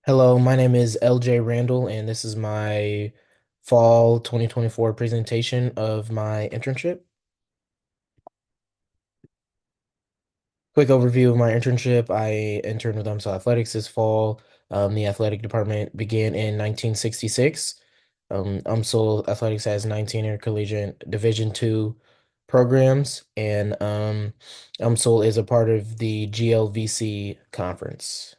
Hello, my name is LJ Randle, and this is my fall 2024 presentation of my internship. Quick overview of my internship. I interned with UMSL Athletics this fall. The athletic department began in 1966. UMSL Athletics has 19 intercollegiate Division II programs, and UMSL is a part of the GLVC conference.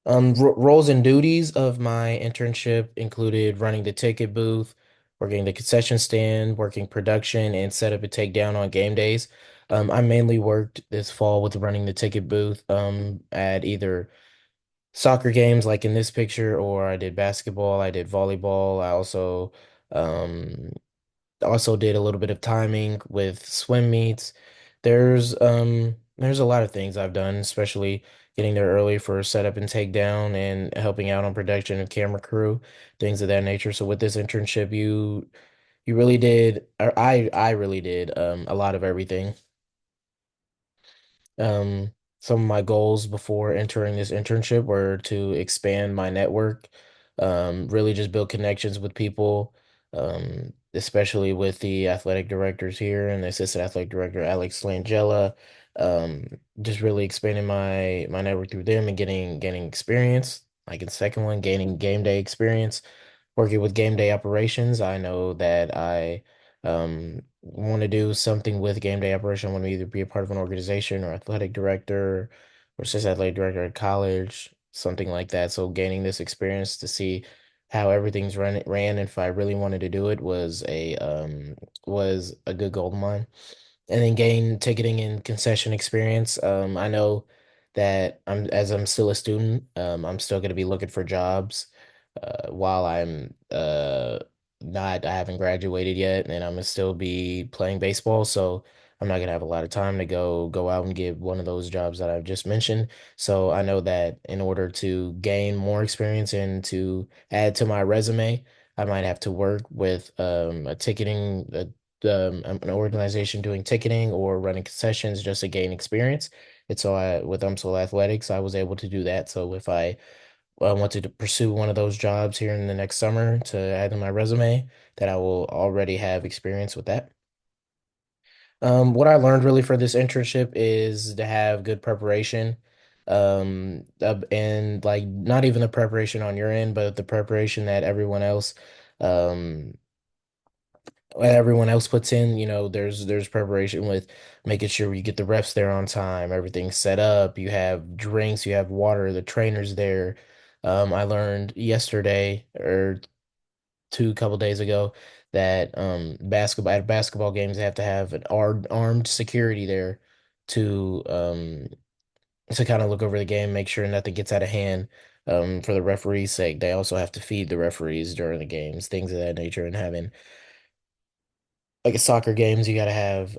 Roles and duties of my internship included running the ticket booth, working the concession stand, working production, and set up and take down on game days. I mainly worked this fall with running the ticket booth at either soccer games like in this picture, or I did basketball, I did volleyball. Um, also did a little bit of timing with swim meets. There's a lot of things I've done, especially getting there early for setup and takedown and helping out on production and camera crew, things of that nature. So with this internship, you really did, or I really did a lot of everything. Some of my goals before entering this internship were to expand my network, really just build connections with people, especially with the athletic directors here and the assistant athletic director, Alex Langella. Just really expanding my network through them and getting experience. Like in the second one, gaining game day experience working with game day operations. I know that I want to do something with game day operation. I want to either be a part of an organization or athletic director or assistant athletic director at college, something like that. So gaining this experience to see how everything's ran, and if I really wanted to do it was a good goal of mine. And then gain ticketing and concession experience. I know that I'm still a student, I'm still going to be looking for jobs while I'm not I haven't graduated yet, and I'm gonna still be playing baseball, so I'm not gonna have a lot of time to go out and get one of those jobs that I've just mentioned. So I know that in order to gain more experience and to add to my resume, I might have to work with a ticketing an organization doing ticketing or running concessions just to gain experience. And so with UMSL Athletics, I was able to do that. So if I wanted to pursue one of those jobs here in the next summer to add to my resume, that I will already have experience with that. What I learned really for this internship is to have good preparation. And like not even the preparation on your end, but the preparation that um everyone else puts in. There's preparation with making sure you get the refs there on time, everything's set up, you have drinks, you have water, the trainer's there. I learned yesterday or two couple days ago that basketball games they have to have an armed security there to to kind of look over the game, make sure nothing gets out of hand. For the referee's sake, they also have to feed the referees during the games, things of that nature, and having like a soccer games, you got to have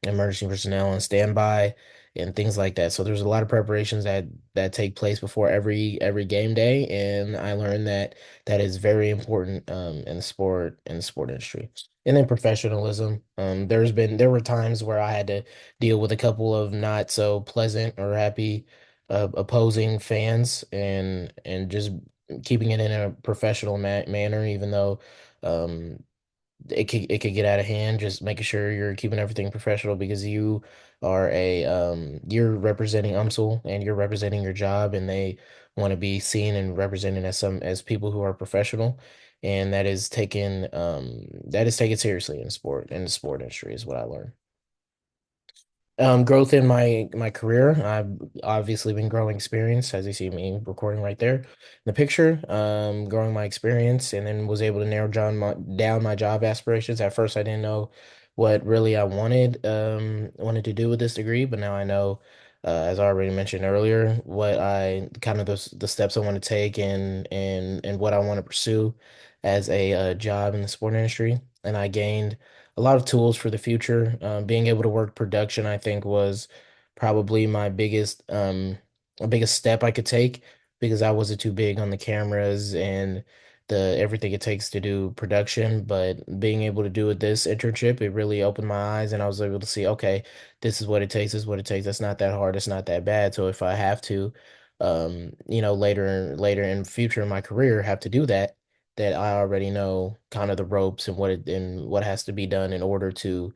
emergency personnel on standby and things like that. So there's a lot of preparations that take place before every game day, and I learned that that is very important in the sport industry. And then professionalism. There were times where I had to deal with a couple of not so pleasant or happy opposing fans, and just keeping it in a professional manner, even though um it could get out of hand. Just making sure you're keeping everything professional because you're representing UMSL and you're representing your job, and they want to be seen and represented as people who are professional, and that is taken seriously in the sport industry is what I learned. Growth in my career. I've obviously been growing experience, as you see me recording right there in the picture. Growing my experience, and then was able to narrow down my job aspirations. At first, I didn't know what really I wanted to do with this degree, but now I know, as I already mentioned earlier, what I kind of the steps I want to take and what I want to pursue as a job in the sport industry. And I gained a lot of tools for the future. Being able to work production, I think, was probably my biggest step I could take because I wasn't too big on the cameras and the everything it takes to do production. But being able to do it this internship, it really opened my eyes, and I was able to see, okay, this is what it takes. This is what it takes. That's not that hard. It's not that bad. So if I have to. later in future in my career have to do that, that I already know kind of the ropes and what has to be done in order to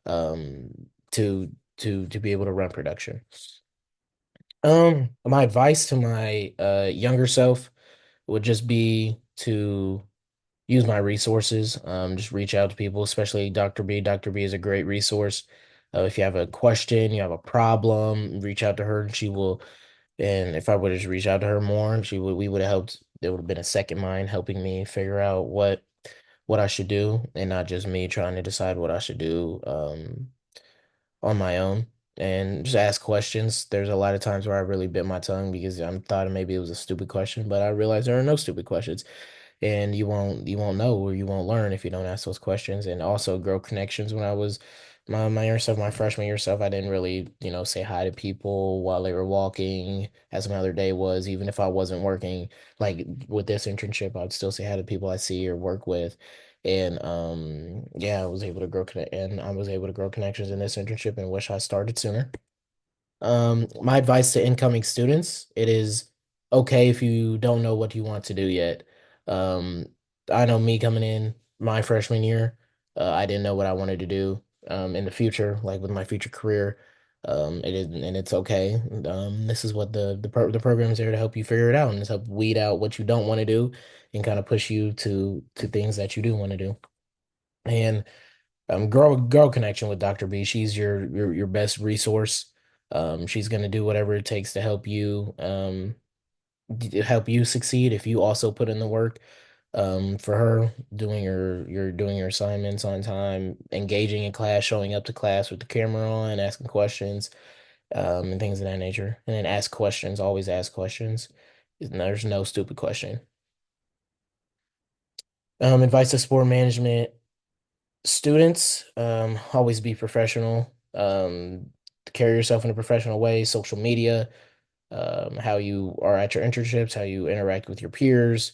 be able to run production. My advice to my younger self would just be to use my resources. Just reach out to people, especially Dr. B. Dr. B is a great resource. If you have a question, you have a problem, reach out to her and she will. And if I would have just reached out to her more, we would have helped. There would have been a second mind helping me figure out what I should do and not just me trying to decide what I should do on my own and just ask questions. There's a lot of times where I really bit my tongue because I thought maybe it was a stupid question, but I realized there are no stupid questions. And you won't know or you won't learn if you don't ask those questions. And also grow connections. When I was my year self, my freshman year self, I didn't really, say hi to people while they were walking, as another day was, even if I wasn't working. Like with this internship, I'd still say hi to people I see or work with. And yeah, I was able to grow connections in this internship and wish I started sooner. My advice to incoming students, it is okay if you don't know what you want to do yet. Um, I know me coming in my freshman year, I didn't know what I wanted to do in the future, like with my future career. It is, and it's okay. This is what the program is there to help you figure it out and just help weed out what you don't want to do and kind of push you to things that you do want to do. And grow connection with Dr. B. She's your best resource. She's gonna do whatever it takes to help you succeed if you also put in the work. For her, doing your assignments on time, engaging in class, showing up to class with the camera on, asking questions, and things of that nature. And then ask questions, always ask questions. There's no stupid question. Advice to sport management students, always be professional. Carry yourself in a professional way. Social media, how you are at your internships, how you interact with your peers,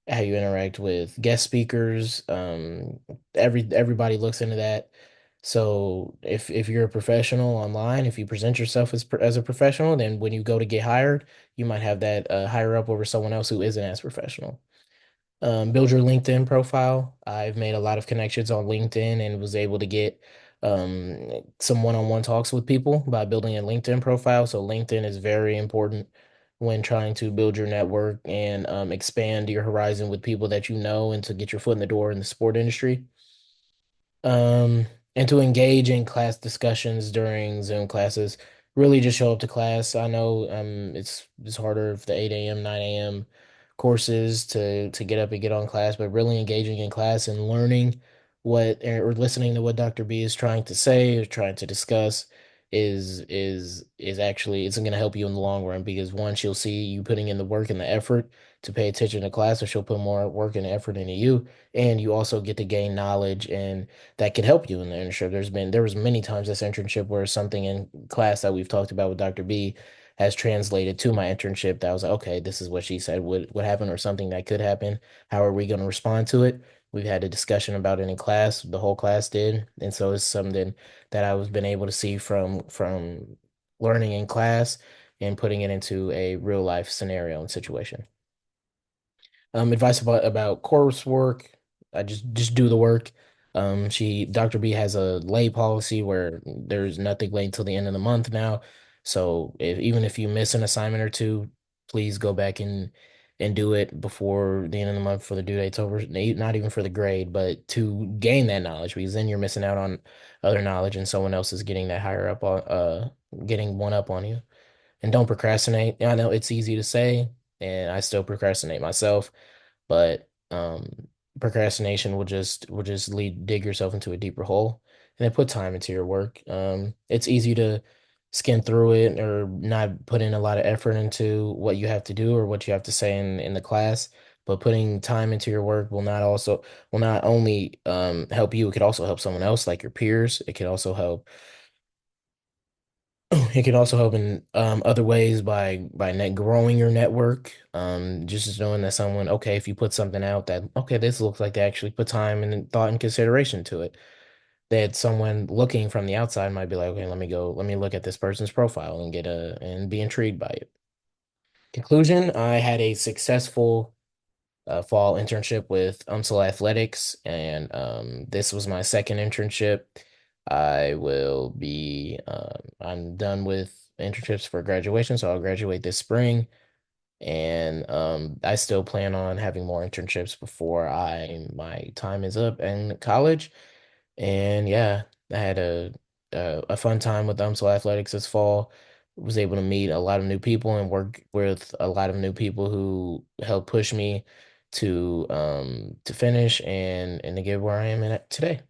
how you interact with guest speakers. Everybody looks into that. So if you're a professional online, if you present yourself as a professional, then when you go to get hired, you might have that higher up over someone else who isn't as professional. Build your LinkedIn profile. I've made a lot of connections on LinkedIn and was able to get some one-on-one talks with people by building a LinkedIn profile. So LinkedIn is very important when trying to build your network and expand your horizon with people that you know and to get your foot in the door in the sport industry. Um, and to engage in class discussions during Zoom classes. Really just show up to class. I know it's harder for the 8 a.m., 9 a.m. courses to get up and get on class, but really engaging in class and learning or listening to what Dr. B is trying to say or trying to discuss is actually it's going to help you in the long run because one, she'll see you putting in the work and the effort to pay attention to class, so she'll put more work and effort into you, and you also get to gain knowledge and that could help you in the internship. There was many times this internship where something in class that we've talked about with Dr. B has translated to my internship that I was like, okay, this is what she said would happen or something that could happen. How are we going to respond to it? We've had a discussion about it in class, the whole class did. And so it's something that I was been able to see from learning in class and putting it into a real life scenario and situation. Advice about coursework. I just do the work. Dr. B has a lay policy where there's nothing late until the end of the month now. So even if you miss an assignment or two, please go back and do it before the end of the month for the due date's over. Not even for the grade, but to gain that knowledge because then you're missing out on other knowledge and someone else is getting that higher up on getting one up on you. And don't procrastinate. I know it's easy to say, and I still procrastinate myself, but procrastination will just dig yourself into a deeper hole and then put time into your work. It's easy to skim through it or not put in a lot of effort into what you have to do or what you have to say in the class, but putting time into your work will not only help you, it could also help someone else like your peers. It could also help it can also help in other ways by net growing your network. Just knowing that someone, okay, if you put something out that, okay, this looks like they actually put time and thought and consideration to it, that someone looking from the outside might be like, okay, let me look at this person's profile and and be intrigued by it. Conclusion, I had a successful fall internship with UMSL Athletics, and this was my second internship. I'm done with internships for graduation, so I'll graduate this spring. And I still plan on having more internships before my time is up in college. And yeah, I had a fun time with UMSL Athletics this fall. Was able to meet a lot of new people and work with a lot of new people who helped push me to finish and to get where I am at today.